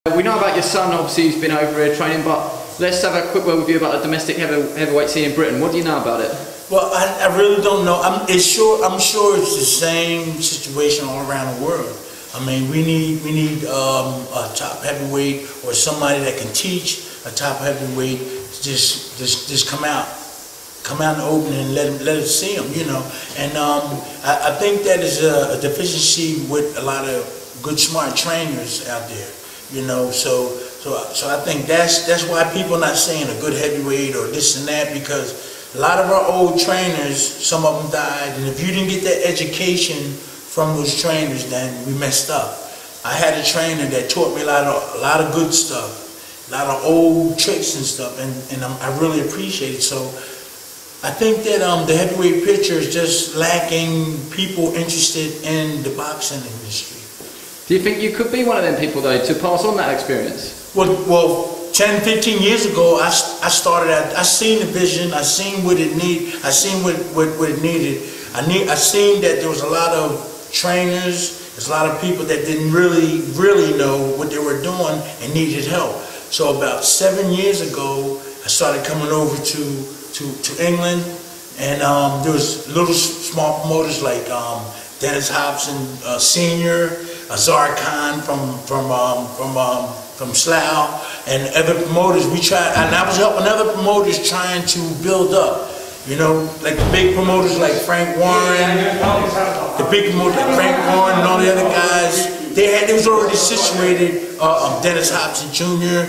We know about your son, obviously he's been over here training, but let's have a quick word with you about the domestic heavyweight scene in Britain. What do you know about it? Well, I really don't know. I'm sure it's the same situation all around the world. I mean, we need a top heavyweight or somebody that can teach a top heavyweight to just come out in the open and let us see them, you know. And I think that is a deficiency with a lot of good, smart trainers out there, you know. So I think that's why people are not saying a good heavyweight or this and that, because a lot of our old trainers, some of them died, and if you didn't get that education from those trainers, then we messed up. I had a trainer that taught me a lot of good stuff, a lot of old tricks and stuff, and I really appreciate it. So I think that the heavyweight picture is just lacking people interested in the boxing industry. Do you think you could be one of them people though, to pass on that experience? Well, 10, 15 years ago, I seen the vision, I seen what it needed, I seen what it needed. I seen that there was a lot of trainers, there's a lot of people that didn't really know what they were doing and needed help. So about 7 years ago, I started coming over to England, and there was little small promoters like Dennis Hobson Sr., Azar Khan from Slough, and other promoters. We tried, and I was helping other promoters trying to build up. You know, like the big promoters like Frank Warren, the big promoters like Frank Warren and all the other guys. They was already situated. Dennis Hobson Jr.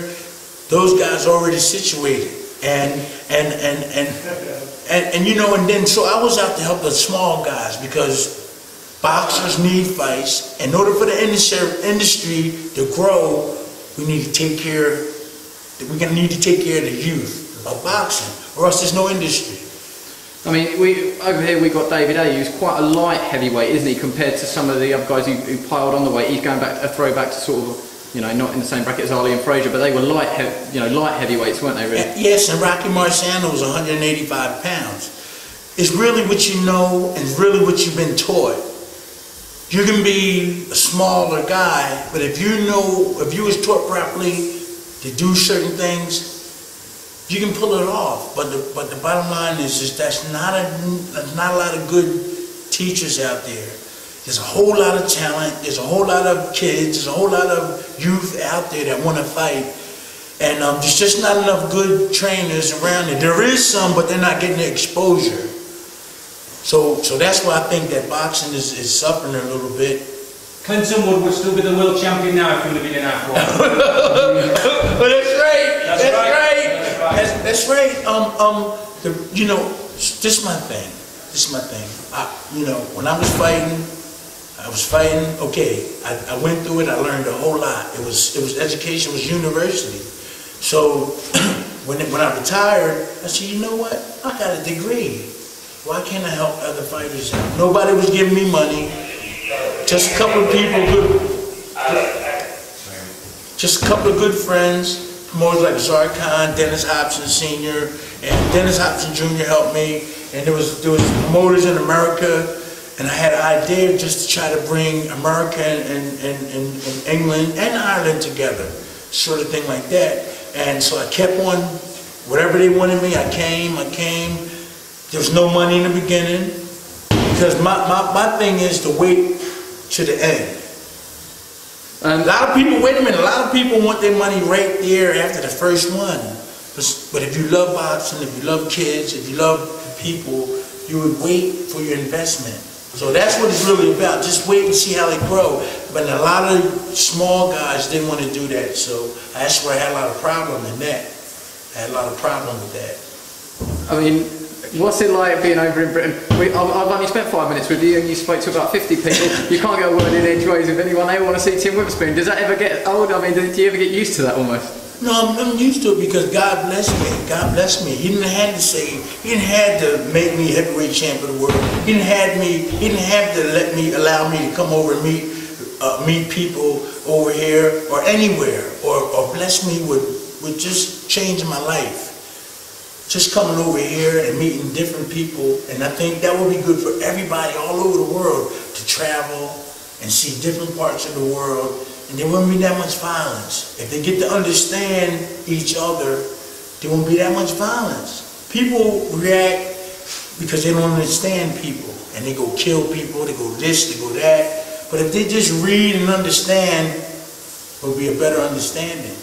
Those guys already situated, and you know, and then so I was out to help the small guys, because boxers need fights. In order for the industry to grow, we need to take care. We're gonna need to take care of the youth of boxing, or else there's no industry. I mean, over here we got David A, who's quite a light heavyweight, isn't he, compared to some of the other guys who piled on the weight. He's going back a throwback to sort of, you know, not in the same bracket as Ali and Frazier, but they were light heavyweights, weren't they, really? Yes, and Rocky Marciano was 185 pounds. It's really what you know and really what you've been taught. You can be a smaller guy, but if you was taught properly to do certain things, you can pull it off. But the bottom line is that's not a lot of good teachers out there. There's a whole lot of talent. There's a whole lot of kids. There's a whole lot of youth out there that want to fight, and there's just not enough good trainers around there. There is some, but they're not getting the exposure. So that's why I think that boxing is suffering a little bit. Clinton would still be the world champion now if he would have been in that one. But that's right. That's right. You know, this is my thing. This is my thing. You know, when I was fighting. Okay, I went through it. I learned a whole lot. It was education. It was university. So when I retired, I said, you know what? I got a degree. Why can't I help other fighters out? Nobody was giving me money. Just a couple of people, just a couple of good friends, promoters like Azar Khan, Dennis Hobson Sr., and Dennis Hobson Jr. helped me. And there was promoters in America, and I had an idea just to try to bring America and England and Ireland together, sort of thing like that. And so I kept on, whatever they wanted me, I came. There was no money in the beginning, because my thing is to wait to the end. A lot of people, wait a minute, a lot of people want their money right there after the first one. But if you love boxing, if you love kids, if you love people, you would wait for your investment. So that's what it's really about. Just wait and see how they grow. But a lot of small guys didn't want to do that. So that's where I had a lot of problem in that. I had a lot of problem with that. I mean, what's it like being over in Britain? I've only spent 5 minutes with you, and you spoke to about 50 people. You can't get a word in edgeways with anyone. They want to see Tim Witherspoon. Does that ever get old? I mean, do you ever get used to that almost? No, I'm used to it, because God bless me. God bless me. He didn't have to say, he didn't have to make me heavyweight champ of the world. He didn't have to allow me to come over and meet people over here or anywhere, or bless me with just changing my life. Just coming over here and meeting different people, and I think that would be good for everybody all over the world to travel and see different parts of the world and there wouldn't be that much violence. If they get to understand each other, there won't be that much violence. People react because they don't understand people, and they go kill people, they go this, they go that. But if they just read and understand, it will be a better understanding.